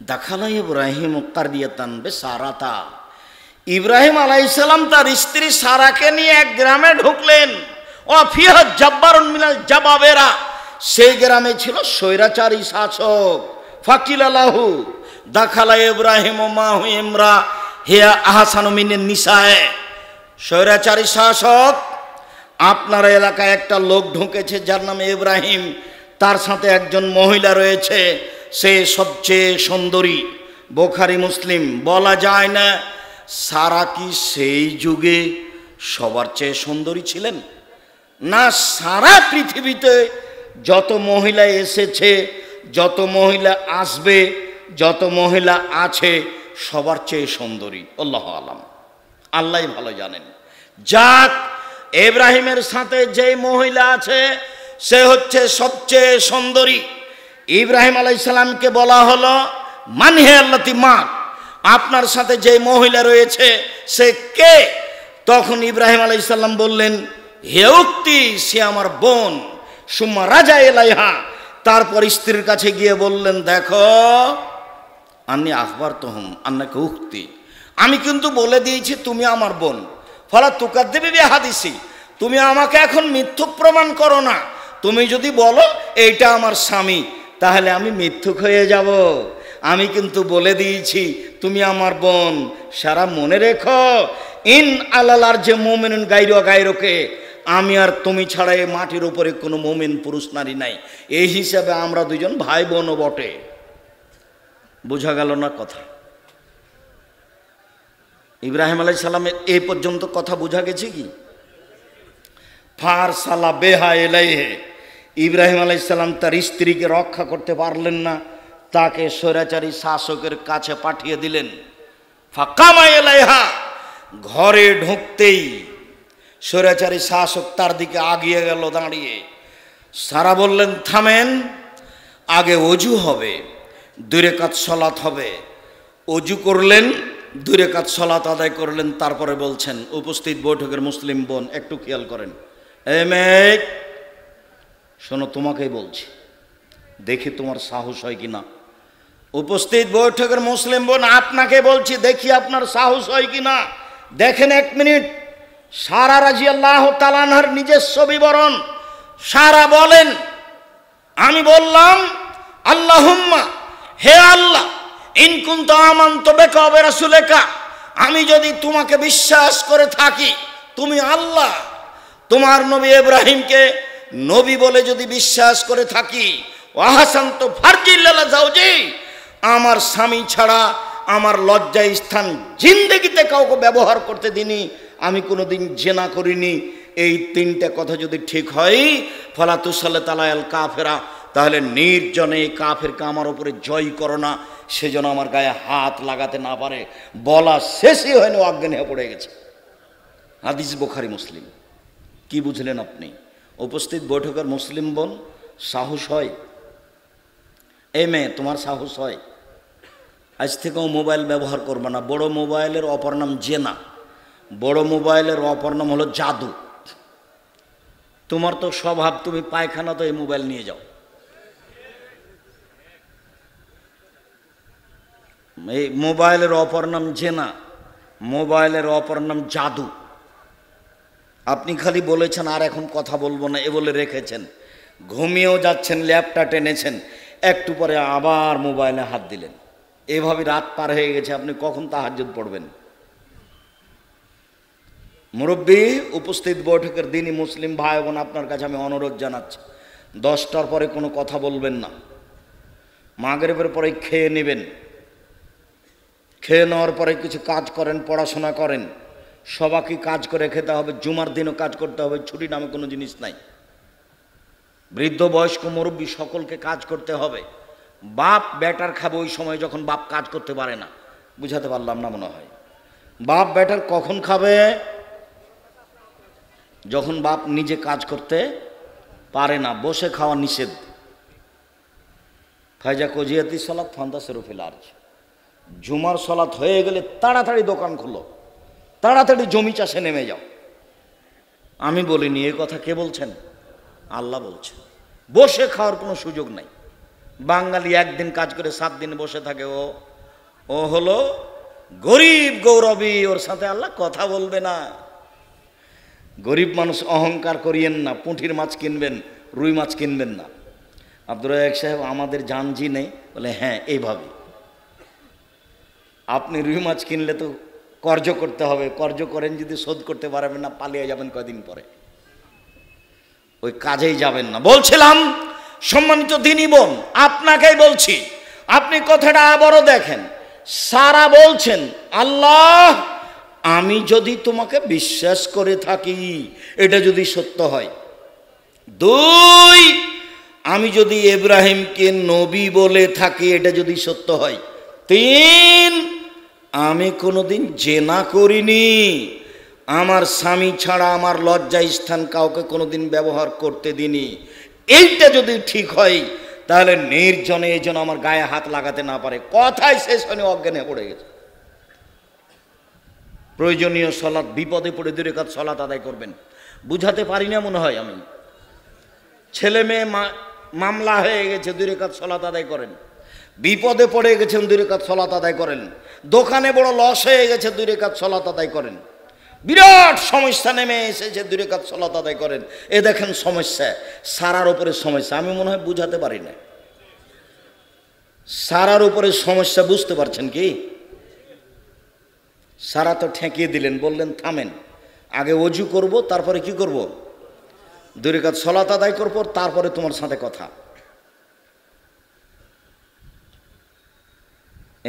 দাখালা ইব্রাহিম কারিয়াতান বেসারাতা, ইব্রাহিম আলাইহিস সালাম তার স্ত্রী সারাকে নিয়ে এক গ্রামে ঢুকলেন। ও ফিহা জাব্বারুন মিনাল জাবাবেরা, সেই গ্রামে ছিল স্বৈরাচারী শাসক। ফাকিলা লাহু দাখালা ইব্রাহিম মাহু ইমরা হিয়া আহসানু মিনান নিসায়ে, স্বৈরাচারী শাসক, আপনার এলাকায় একটা লোক ঢুকেছে যার নাম ইব্রাহিম, তার সাথে একজন মহিলা রয়েছে, সে সবচেয়ে সুন্দরী। বুখারী মুসলিম। বলা যায় না সারা কি সেই যুগে সবার চেয়ে সুন্দরী ছিলেন? না, সারা পৃথিবীতে যত মহিলা এসেছে, যত মহিলা আসবে, যত মহিলা আছে, সবার চেয়ে সুন্দরী। আল্লাহু আলাম, আল্লাহই ভালো জানেন। যাক, ইব্রাহিমের সাথে যে মহিলা আছে সে হচ্ছে সবচেয়ে সুন্দরী। ইব্রাহিম আলাইহিস সালামকে বলা হলো মান হে আল্লাতি মা, আপনার সাথে যে মহিলা রয়েছে সে কে? তখন ইব্রাহিম আলাইহিস সালাম বললেন হে উক্তি, সে আমার বোন। সুম্মা রাজা এলাইহা, তারপর স্ত্রীর কাছে গিয়ে বললেন দেখো আন্নি আখবার তোহম আন্নাকে উক্তি, আমি কিন্তু বলে দিয়েছি তুমি আমার বোন। ফলা তুকাদ্দিবি বিহাদিসি, তুমি আমাকে এখন মিথ্যুক প্রমাণ করো না। তুমি যদি বলো এইটা আমার স্বামী, তাহলে আমি মিথ্যুক হয়ে যাব। আমি কিন্তু বলে দিয়েছি তুমি আমার বোন। সারা মনে রেখো, ইন আলালার যে মুমিনুন গায়রু গায়রুকে, আমি আর তুমি ছাড়া এই মাটির উপরে কোনো মুমিন পুরুষ নারী নাই। এই হিসাবে আমরা দুজন ভাই বোনও বটে। বোঝা গেল না কথা? ইব্রাহিম আলাইহিস সালামের এই পর্যন্ত কথা বোঝা গেছে কি? ফারসালা বেহা ইলাইহি, ইব্রাহিম আলাইহিস সালাম তার স্ত্রীকে রক্ষা করতে পারলেন না, তাকে স্বৈরাচারী শাসকের কাছে পাঠিয়ে দিলেন। ফাকামা ইলাইহা, ঘরে ঢুকতেই স্বৈরাচারী শাসক তার দিকে আগিয়ে গেল দাঁড়িয়ে। সারা বললেন থামেন, আগে অজু হবে, 2 রাকাত সালাত হবে। অজু করলেন, 2 রাকাত সালাত আদায় করলেন, তারপরে বলছেন উপস্থিত বৈঠকের মুসলিম বোন একটু খেয়াল করেন। এ মেয়ে শোনো, তোমাকেই বলছি, দেখি তোমার সাহস হয় কিনা। উপস্থিত বৈঠকের মুসলিম বোন আপনাকে বলছি, দেখি আপনার সাহস হয় কিনা। দেখেন 1 মিনিট। সারা রাদিয়াল্লাহু তাআলা আনহার নিজস্ব বিবরণ। সারা বলেন আমি বললাম আল্লাহুম্মা, হে আল্লাহ, ইন কুনতু আমানতু বিকা ওয়া রাসূলিকা, আমি যদি তোমাকে বিশ্বাস করে থাকি, তুমি আল্লাহ, তোমার নবী ইব্রাহিমকে নবী বলে যদি বিশ্বাস করে থাকি, ওয়া হাসানতু ফারজিল্লা যাওজি, আমার স্বামী ছাড়া আমার লজ্জায় স্থান জিন্দেগিতে কাউকে ব্যবহার করতে দিনি, আমি কোনোদিন জেনা করিনি, এই 3টে কথা যদি ঠিক হয়, ফালা তুসাল্লিত আলাল কাফেরা, তাহলে নির্জনে এই কাফেরকে আমার উপরে জয় করো না, সেজন্য আমার গায়ে হাত লাগাতে না পারে। বলা শেষই হয়নি, অজ্ঞান হয়ে পড়ে গেছে। হাদিস বুখারী মুসলিম। কি বুঝলেন আপনি? উপস্থিত বৈঠকের মুসলিম বোন, সাহস হয়? এই মেয়ে তোমার সাহস হয়? আজ থেকেও মোবাইল ব্যবহার করবে না। বড় মোবাইলের অপর নাম জেনা, বড় মোবাইলের অপর নাম হলো জাদু। তোমার তো স্বভাব, তুমি পায়খানা তো এই মোবাইল নিয়ে যাও। এই মোবাইলের অপর নাম জেনা, মোবাইলের অপর নাম জাদু। আপনি খালি বলেছেন আর এখন কথা বলবো না, এ বলে রেখেছেন, ঘুমিয়েও যাচ্ছেন, ল্যাপটা টেনেছেন, একটু পরে আবার মোবাইলে হাত দিলেন। এভাবে রাত পার হয়ে গেছে, আপনি কখন তাহাজ্জুদ পড়বেন? মুরব্বী, উপস্থিত বৈঠকের দিনই মুসলিম ভাই বোন, আপনার কাছে আমি অনুরোধ জানাচ্ছি, 10টার পরে কোনো কথা বলবেন না। মাগরিবের পরে খেয়ে নেবেন, খেয়ে নেওয়ার পরে কিছু কাজ করেন, পড়াশোনা করেন। সবাইকে কাজ করে খেতে হবে, জুমার দিনও কাজ করতে হবে, ছুটি নামে কোনো জিনিস নাই। বৃদ্ধ বয়স্ক মুরব্বী সকলকে কাজ করতে হবে। বাপ বেটার খাবে ওই সময় যখন বাপ কাজ করতে পারে না। বুঝাতে পারলাম না মনে হয়? বাপ বেটার কখন খাবে? যখন বাপ নিজে কাজ করতে পারে না। বসে খাওয়া নিষেধ। ফায়জা কজিয়াতি সালাত ফান্তাসিরু ফিল আরজ, জুমার সালাত হয়ে গেলে তাড়াতাড়ি দোকান খুলো, তাড়াতাড়ি জমি চাষে নেমে যাও। আমি বলিনি, এ কথা কে বলছেন? আল্লাহ বলছেন। বসে খাওয়ার কোনো সুযোগ নাই। বাঙালি একদিন কাজ করে 7 দিন বসে থাকে, ও হলো গরিব গৌরবী, ওর সাথে আল্লাহ কথা বলবে না। গরিব মানুষ অহংকার করিয়েন না, পুঁটির মাছ কিনবেন, রুই মাছ কিনবেন না। আব্দুর রাজ্জাক সাহেব আমাদের জানজি নেই, বলে হ্যাঁ এইভাবে। আপনি রুই মাছ কিনলে তো কর্জ করতে হবে, কর্জ করেন যদি শোধ করতে পারবেন না, পালিয়ে যাবেন কয়দিন পরে, ওই কাজেই যাবেন না। বলছিলাম সম্মানিত দিনী বোন, আপনাকেই বলছি, আপনি কথাটা আবারও দেখেন। সারা বলছেন আল্লাহ আমি যদি তোমাকে বিশ্বাস করে থাকি, এটা যদি সত্য হয়, 2 আমি যদি ইব্রাহিমকে নবী বলে থাকি, এটা যদি সত্য হয়, 3 আমি কোনোদিন জেনা করিনি, আমার স্বামী ছাড়া আমার লজ্জা স্থান কাউকে কোনোদিন ব্যবহার করতে দিনি, এইটা যদি ঠিক হয় তাহলে নির্জনে এই জন্য আমার গায়ে হাত লাগাতে না পারে। কথাই শেষ হয়নি, অজ্ঞানে পড়ে গেছে। প্রয়োজনীয় সলাৎ, বিপদে পড়ে 2 রাকাত সলাৎ আদায় করবেন। বুঝাতে পারি না মনে হয় আমি। ছেলে মেয়ে মামলা হয়ে গেছে, 2 রাকাত সলাৎ আদায় করেন। বিপদে পড়ে গেছেন, 2 রাকাত সলাৎ আদায় করেন। দোকানে বড় লস হয়ে গেছে, 2 রাকাত সলাৎ আদায় করেন। বিরাট সমস্যা নেমে এসেছে, 2 রাকাত সলাৎ আদায় করেন। এ দেখেন সমস্যা, সারার উপরে সমস্যা। আমি মনে হয় বুঝাতে পারি না। সারার উপরে সমস্যা বুঝতে পারছেন কি? সারা তো ঠেকিয়ে দিলেন, বললেন থামেন, আগে অজু করব, তারপরে কি করব, 2 রাকাত সলাৎ আদায় করব, তারপরে তোমার সাথে কথা।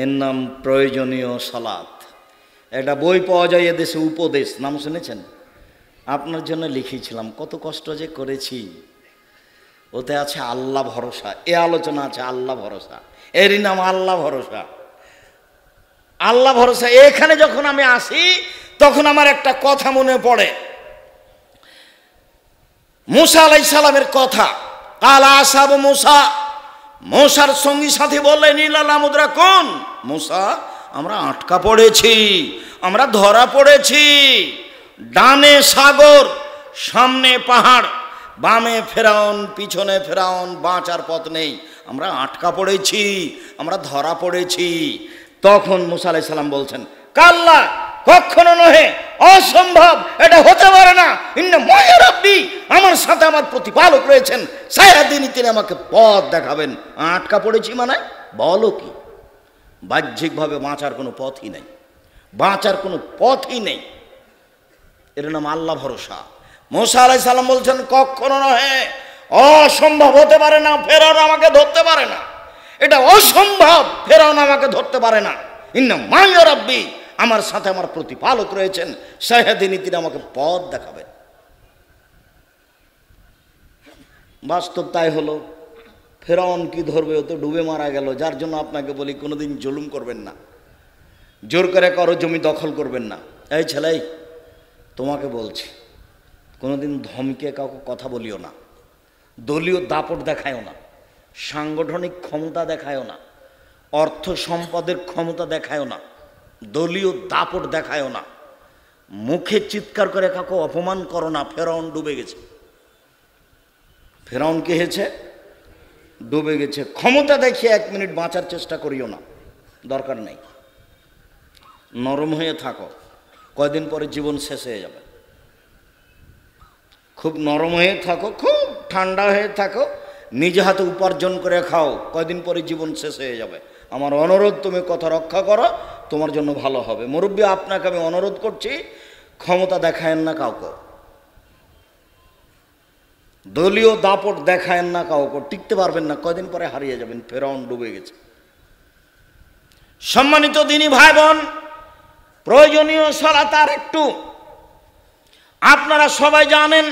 এর নাম প্রয়োজনীয় সালাত। একটা বই পাওয়া যায় এদেশে, উপদেশ, নাম শুনেছেন? আপনার জন্য লিখেছিলাম, কত কষ্ট যে করেছি। ওতে আছে আল্লাহ ভরসা, এ আলোচনা আছে আল্লাহ ভরসা, এরই নাম আল্লাহ ভরসা। আল্লাহ ভরসা। এখানে যখন আমি আসি তখন আমার একটা কথা মনে পড়ে, মুসা আলাইহিস সালামের কথা। কালা আসহাবু মুসা, মুসার সঙ্গী সাথী বললেন ইলাল মুদরাকুন, মুসা আমরা আটকা পড়েছি, আমরা ধরা পড়েছি। ডানে সাগর, সামনে পাহাড়, বামে ফেরাউন, পিছনে ফেরাউন, বাঁচার পথ নেই, আমরা আটকা পড়েছি, আমরা ধরা পড়েছি। তখন মুসা আলাইহিস সালাম বলছেন কাল্লা, কখনো নহে, অসম্ভব, এটা হতে পারে না। ইন্না মায়া রাব্বি, আমার সাথে আমার প্রতিপালক রয়েছেন, সায়াদিনী, তিনি আমাকে পথ দেখাবেন। আটকা পড়েছি মানে বলো কি? বাহ্যিকভাবে বাঁচার কোনো পথই নেই, বাঁচার কোনো পথই নেই। এর নাম আল্লাহ ভরসা। মুসা আলাইহিস সালাম বলছেন কখনো নহে, অসম্ভব, হতে পারে না, ফেরাউন আমাকে ধরতে পারে না, এটা অসম্ভব, ফেরাউন আমাকে ধরতে পারে না। ইন্না মায়া রাব্বি, আমার সাথে আমার প্রতিপালক রয়েছেন, সায়াদিনী, তিনি আমাকে পথ দেখাবেন। বাস্তব তাই হলো। ফেরাউন কি ধরবে, ও তো ডুবে মারা গেল। যার জন্য আপনাকে বলি কোনোদিন জুলুম করবেন না, জোর করে কারো জমি দখল করবেন না। এই ছেলে, তোমাকে বলছি, কোনোদিন ধমকে কাউকে কথা বলিও না, দলীয় দাপট দেখায়ও না, সাংগঠনিক ক্ষমতা দেখায়ও না, অর্থ সম্পদের ক্ষমতা দেখায়ও না, দলীয় দাপট দেখায়ও না, মুখে চিৎকার করে কাউকে অপমান করো না। ফেরাউন ডুবে গেছে। ফেরাউন কি হয়েছে? ডুবে গেছে। ক্ষমতা দেখিয়ে 1 মিনিট বাঁচার চেষ্টা করিও না, দরকার নেই। নরম হয়ে থাকো, কয়দিন পরে জীবন শেষ হয়ে যাবে। খুব নরম হয়ে থাকো, খুব ঠান্ডা হয়ে থাকো, নিজে হাতে উপার্জন করে খাও, কয়দিন পরে জীবন শেষ হয়ে যাবে। আমার অনুরোধ, তুমি কথা রক্ষা করো, তোমার জন্য ভালো হবে। মুরব্বী, আপনাকে আমি অনুরোধ করছি, ক্ষমতা দেখায়েন না কাউকে, দলীয় দাপট দেখায়েন না কাউকে, টিকতে পারবেন না, কয়দিন পরে হারিয়ে যাবেন। ফেরাউন ডুবে গেছে। সম্মানিত দিনী ভাই বোন, প্রয়োজনীয় সালাত আর একটু। আপনারা সবাই জানেন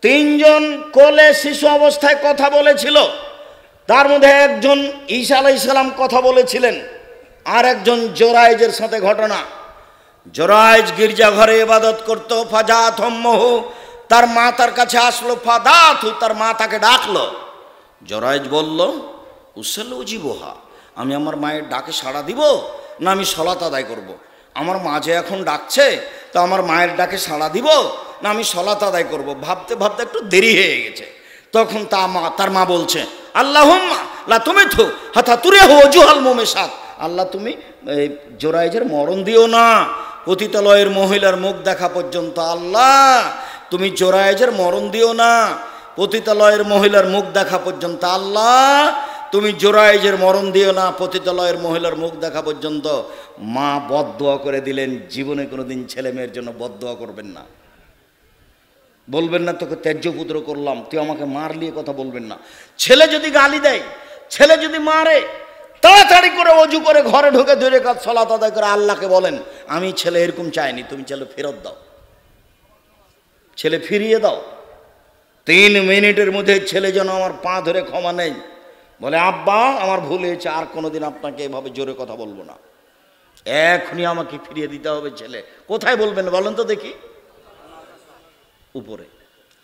3 জন কোলে শিশু অবস্থায় কথা বলেছিল, তার মধ্যে একজন ঈসা আলাইহিস সালাম কথা বলেছিলেন, আর একজন জোরাইজের সাথে ঘটনা। জোরাইজ গির্জা ঘরে ইবাদত করত। ফাজাত হম্মহু, তার মা তার কাছে আসলো। ফাদাথু, তার মা তাকে ডাকলো। জোরাইজ বলল উসাল্লু জিবুহা, আমি আমার মায়ের ডাকে সাড়া দিব না আমি সলাত আদায় করব। আমার মা যে এখন ডাকছে, তো আমার মায়ের ডাকে সাড়া দিব না আমি সলাত আদায় করব। ভাবতে ভাবতে একটু দেরি হয়ে গেছে। তখন তার মা বলছে আল্লাহুম্মা লা তুমিতহু হাত্তা তুরিহু ওজুহাল মুমিসাত, আল্লাহ তুমি এই জোরাইজের মরণ দিও না পতিতালয়ের মহিলার মুখ দেখা পর্যন্ত। আল্লাহ তুমি জোরাইজের মরণ দিও না পতিতালয়ের মহিলার মুখ দেখা পর্যন্ত। আল্লাহ তুমি জোরাইজের মরণ দিও না পতিতালয়ের মহিলার মুখ দেখা পর্যন্ত। মা বদদোয়া করে দিলেন, জীবনে কোনোদিন ছেলে মেয়ের জন্য বদদোয়া করবেন না, বলবেন না তোকে ত্যায্য পুত্র করলাম, তুই আমাকে মারলি, কথা বলবেন না। ছেলে যদি গালি দেয়, ছেলে যদি মারে, তাড়াতাড়ি করে অজু করে ঘরে ঢুকে 2 রাকাত সালাত আদায় করে আল্লাহকে বলেন, আমি ছেলে এরকম চাইনি, তুমি ছেলে ফেরত দাও, ছেলে ফিরিয়ে দাও। 3 মিনিটের মধ্যে ছেলে যেন আমার পা ধরে ক্ষমা নেই, বলে আব্বা আমার ভুল হয়েছে, আর কোনোদিন আপনাকে এভাবে জোরে কথা বলবো না, এখনই আমাকে ফিরিয়ে দিতে হবে। ছেলে কোথায় বলবেন বলেন তো দেখি? উপরে।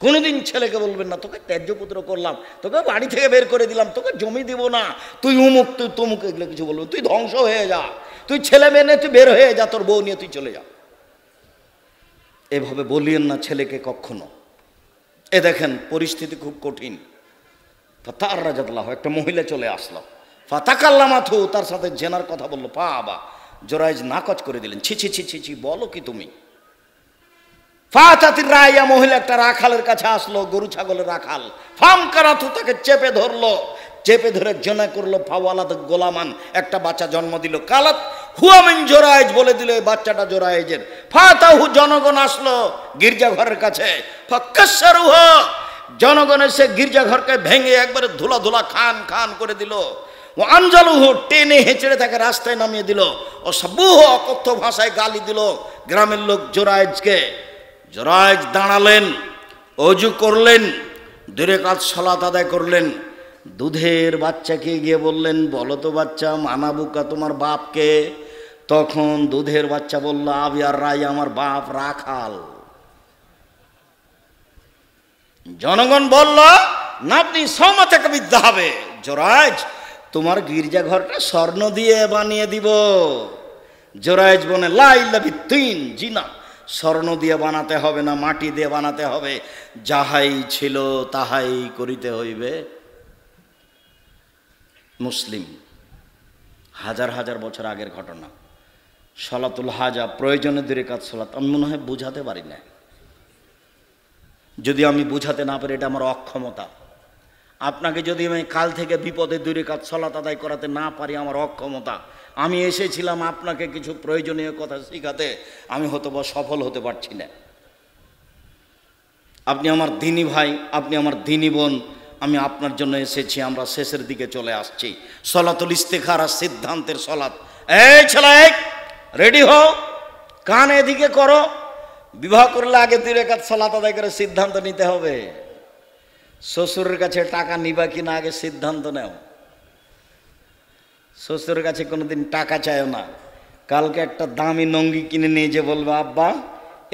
কোনোদিন ছেলেকে বলবেন না তোকে ত্যায্য পুত্র করলাম, তোকে বাড়ি থেকে বের করে দিলাম, তোকে জমি দিব না, তুই উমুক, তুই তুমুক, এগুলো কিছু বলবেন। তুই ধ্বংস হয়ে যা, তুই ছেলে মেয়ে নিয়ে তুই বের হয়ে যা, তোর বউ নিয়ে তুই চলে যা, এভাবে বলিয়েন না ছেলেকে কখনো। এ দেখেন পরিস্থিতি খুব কঠিন। ফাতার রাজাতুল্লাহ, একটা মহিলা চলে আসলো, ফাতাকাল্লামাথু, তার সাথে জেনার কথা বললো। বাবা জোরাইজ নাকচ করে দিলেন, ছি ছি ছি ছি ছি, বলো কি তুমি? ফাতাতির রাইয়া, মহিলা একটা রাখালের কাছে আসলো, গরু ছাগলের রাখাল। ফাম কারাথু, তাকে চেপে ধরলো, চেপে ধরে জেনা করলো। ফাওয়ালাদ গোলামান, একটা বাচ্চা জন্ম দিল। কালাত হুয়া মিন জোরাইজ, বলে দিল এই বাচ্চাটা জোরাইজের। ফাতাহু, জনগণ আসলো গির্জাঘরের কাছে। ফাকাসসারুহ, জনগণ এসে গির্জাঘরকে ভেঙে একবারে ধুলা ধুলা খান খান করে দিল। ও আনজালুহু, টেনে হেঁচড়ে তাকে রাস্তায় নামিয়ে দিল। ও সাব্বুহ, অকথ্য ভাষায় গালি দিল গ্রামের লোক জোরাইজকে। জোরাইজ দাঁড়ালেন, অজু করলেন, 2 রাকাত সালাত আদায় করলেন। দুধের বাচ্চাকে গিয়ে বললেন, বলো তো বাচ্চা, মানাবুকা তোমার বাপকে? তখন দুধের বাচ্চা বলল, আবিয়ার রাই, আমার বাপ রাখাল। জনগণ বলল, না আপনি সৌমা থেকে বিদ্যা হবে। জোরাইজ, তোমার গির্জা ঘরটা স্বর্ণ দিয়ে বানিয়ে দিব। জোরাইজ বলে, লা ইল্লা বিত্তিন, জি না, স্বর্ণ দিয়ে বানাতে হবে না, মাটি দিয়ে বানাতে হবে, যাহাই ছিল তাহাই করিতে হইবে। মুসলিম, হাজার হাজার বছর আগের ঘটনা। সলাতুল হাজা, প্রয়োজনে 2 রাকাত সালাত। আমি মনে হয় বুঝাতে পারি না, যদি আমি বুঝাতে না পারি এটা আমার অক্ষমতা। আপনাকে যদি আমি কাল থেকে বিপদে 2 রাকাত সালাত আদায় করাতে না পারি, আমার অক্ষমতা। আমি এসেছিলাম আপনাকে কিছু প্রয়োজনীয় কথা শেখাতে, আমি হয়তো বা সফল হতে পারছি না। আপনি আমার দিনী ভাই, আপনি আমার দিনী বোন, আমি আপনার জন্য এসেছি। আমরা শেষের দিকে চলে আসছি। সলাতুল ইস্তেখারা, সিদ্ধান্তের সলাত। এই ছেলে, রেডি হও, কান এদিকে করো। বিবাহ করলে আগে 2 রাকাত সালাত আদায় করে সিদ্ধান্ত নিতে হবে। শ্বশুরের কাছে টাকা নিবা কিনা আগে সিদ্ধান্ত নেও। শ্বশুরের কাছে কোনোদিন টাকা চাইও না। কালকে একটা দামি লুঙ্গি কিনে নিয়ে যে বলবে, আব্বা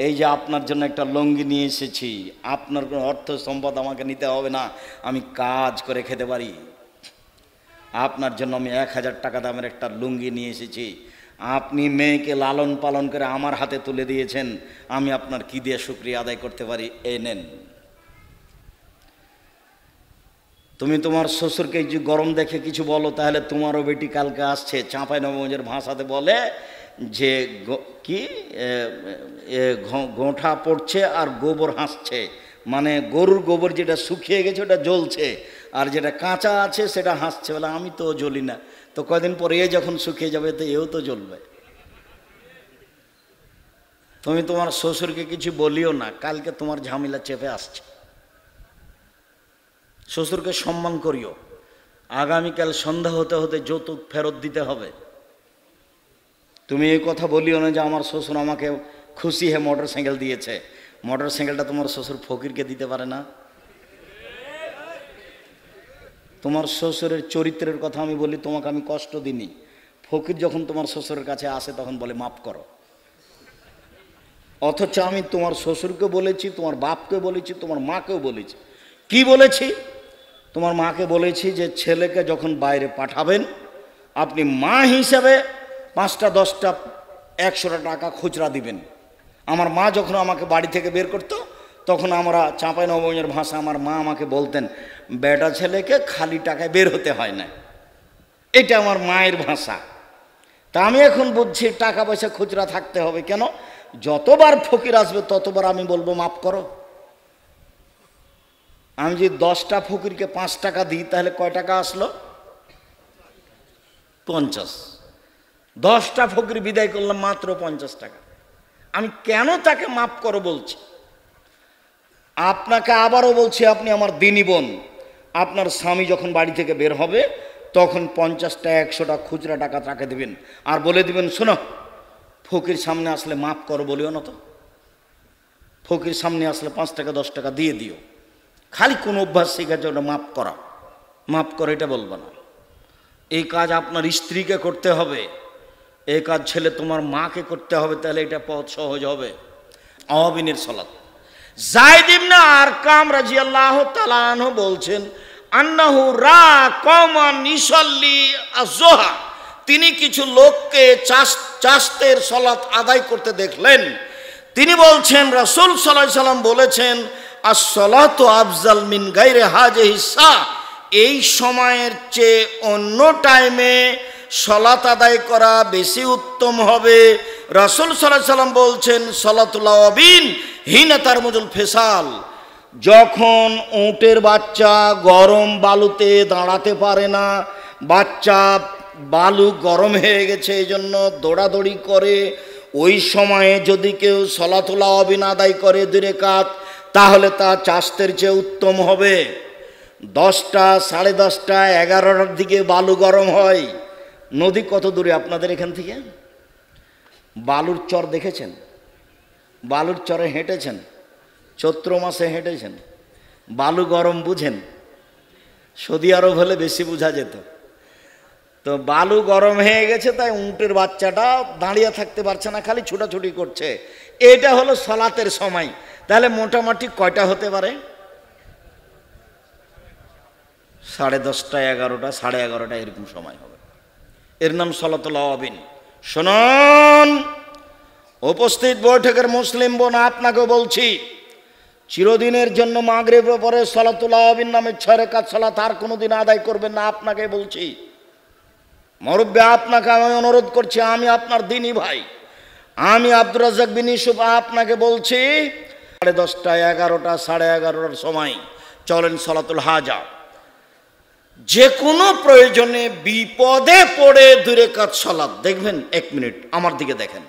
এই যে আপনার জন্য একটা লুঙ্গি নিয়ে এসেছি, আপনার কোনো অর্থ সম্পদ আমাকে নিতে হবে না, আমি কাজ করে খেতে পারি। আপনার জন্য আমি 1000 টাকা দামের একটা লুঙ্গি নিয়ে এসেছি, আপনি মেয়েকে লালন পালন করে আমার হাতে তুলে দিয়েছেন, আমি আপনার কি দিয়ে শুকরিয়া আদায় করতে পারি, এই নেন। তুমি তোমার শ্বশুরকে যে গরম দেখে কিছু বলো, তাহলে তোমারও বেটি কালকে আসছে। চাঁপাইনবাবগঞ্জের ভাষাতে বলে যে কি গোঁঠা পড়ছে আর গোবর হাসছে, মানে গরুর গোবর যেটা শুকিয়ে গেছে ওটা জ্বলছে, আর যেটা কাঁচা আছে সেটা হাসছে। বলে আমি তো জ্বলি না, তো কদিন পরে এ যখন শুকিয়ে যাবে তো এও তো জ্বলবে। তুমি তোমার শ্বশুরকে কিছু বলিও না, কালকে তোমার ঝামেলা চেপে আসছে। শ্বশুরকে সম্মান করিও। আগামীকাল সন্ধ্যা হতে হতে যৌতুক ফেরত দিতে হবে। তুমি এই কথা বলিও না যে আমার শ্বশুর আমাকে খুশি হয়ে মোটর সাইকেল দিয়েছে। মোটর সাইকেলটা তোমার শ্বশুর ফকিরকে দিতে পারে না। তোমার শ্বশুরের চরিত্রের কথা আমি বলি, তোমাকে আমি কষ্ট দিইনি। ফকির যখন তোমার শ্বশুরের কাছে আসে তখন বলে মাফ করো, অথচ আমি তোমার শ্বশুরকে বলেছি, তোমার বাপকে বলেছি, তোমার মাকেও বলেছি। কি বলেছি? তোমার মাকে বলেছি যে ছেলেকে যখন বাইরে পাঠাবেন আপনি মা হিসাবে 5টা 10টা 100টা টাকা খুচরা দিবেন। আমার মা যখন আমাকে বাড়ি থেকে বের করতো তখন আমরা চাঁপাইনবাবগঞ্জের ভাষা আমার মা আমাকে বলতেন, বেটা ছেলেকে খালি টাকায় বের হতে হয় না। এটা আমার মায়ের ভাষা। তা আমি এখন বুঝছি টাকা পয়সা খুচরা থাকতে হবে। কেন? যতবার ফকির আসবে ততবার আমি বলবো মাফ করো। আমি যদি 10টা ফকিরকে 5 টাকা দিই তাহলে কয় টাকা আসলো? 50। 10টা ফকির বিদায় করলাম মাত্র 50 টাকা। আমি কেন তাকে মাফ করো বলছি? আপনাকে আবারও বলছি, আপনি আমার দিনী বোন, আপনার স্বামী যখন বাড়ি থেকে বের হবে তখন 50টা 100টা খুচরা টাকা তাকে দেবেন, আর বলে দিবেন, শোনো ফকির সামনে আসলে মাফ করো বলিও না তো। ফকির সামনে আসলে 5 টাকা 10 টাকা দিয়ে দিও। খালি কোন অভ্যাস শিখেছে ওটা মাফ করা, মাফ করে এটা বলবো না। এই কাজ আপনার স্ত্রীকে করতে হবে, এই কাজ ছেলে তোমার মাকে করতে হবে, তাহলে এটা পথ সহজ হবে। আওয়াবিনের সালাত। যায়েদ ইবনে আরকাম রাদিয়াল্লাহু তাআলা আনহু বলছেন, আন্নাহু রা কওমান ইসাল্লি আয-যুহা, তিনি কিছু লোককে চাশতের সালাত আদায় করতে দেখলেন। তিনি বলছেন, রাসূল সাল্লাল্লাহু আলাইহি সাল্লাম বলেছেন, আস-সালাতু আফজাল মিন গায়রি হাযিহি সা, এই সময়ের চেয়ে অন্য টাইমে সালাত আদায় করা বেশি উত্তম হবে। রাসূল সাল্লাল্লাহু আলাইহি সাল্লাম বলছেন, সালাতুল আওয়াবিন হিনা তারমুজুল ফিসাল, যখন উটের বাচ্চা গরম বালুতে দাঁড়াতে পারে না, বাচ্চা বালু গরম হয়ে গেছে এই জন্য দৌড়াদৌড়ি করে, ওই সময়ে যদি কেউ সালাতুল আওয়াবিন আদায় করে 2 রাকাত, তাহলে তা চাশতের চেয়ে উত্তম হবে। 10টা, 10:30, 11টার দিকে বালু গরম হয়। নদী কত দূরে আপনাদের এখান থেকে? বালুর চর দেখেছেন? বালুর চরে হেঁটেছেন? চৈত্র মাসে হেঁটেছেন? বালু গরম বুঝেন? সৌদি আরব হলে বেশি বোঝা যেত। তো বালু গরম হয়ে গেছে, তাই উটের বাচ্চাটা দাঁড়িয়ে থাকতে পারছে না, খালি ছুটাছুটি করছে। এটা হলো সালাতের সময়। তাহলে মোটামুটি কয়টা হতে পারে? 10:30, 11টা, 11:30 এরকম সময় হবে। এর নাম সালাতুল আওয়াবিন। শুনুন উপস্থিত বৈঠকের মুসলিম বোন, আপনাকে বলছি, চিরদিনের জন্য মাগরিবের পরে সালাতুল আওয়াবিন নামে 6 রাকাত সালাত আর কোনোদিন আদায় করবেন না। আপনাকে বলছি, মুরব্বি, আপনাকে আমি অনুরোধ করছি, আমি আপনার দিনী ভাই, আমি আব্দুর রাজ্জাক বিন ইউসুফ আপনাকে বলছি, 10:30, 11টা, 11:30টার সময় চলেন সালাতুল হাজা। যে কোনো প্রয়োজনে বিপদে পড়ে 2 রাকাত সালাত, দেখবেন 1 মিনিট আমার দিকে দেখেন,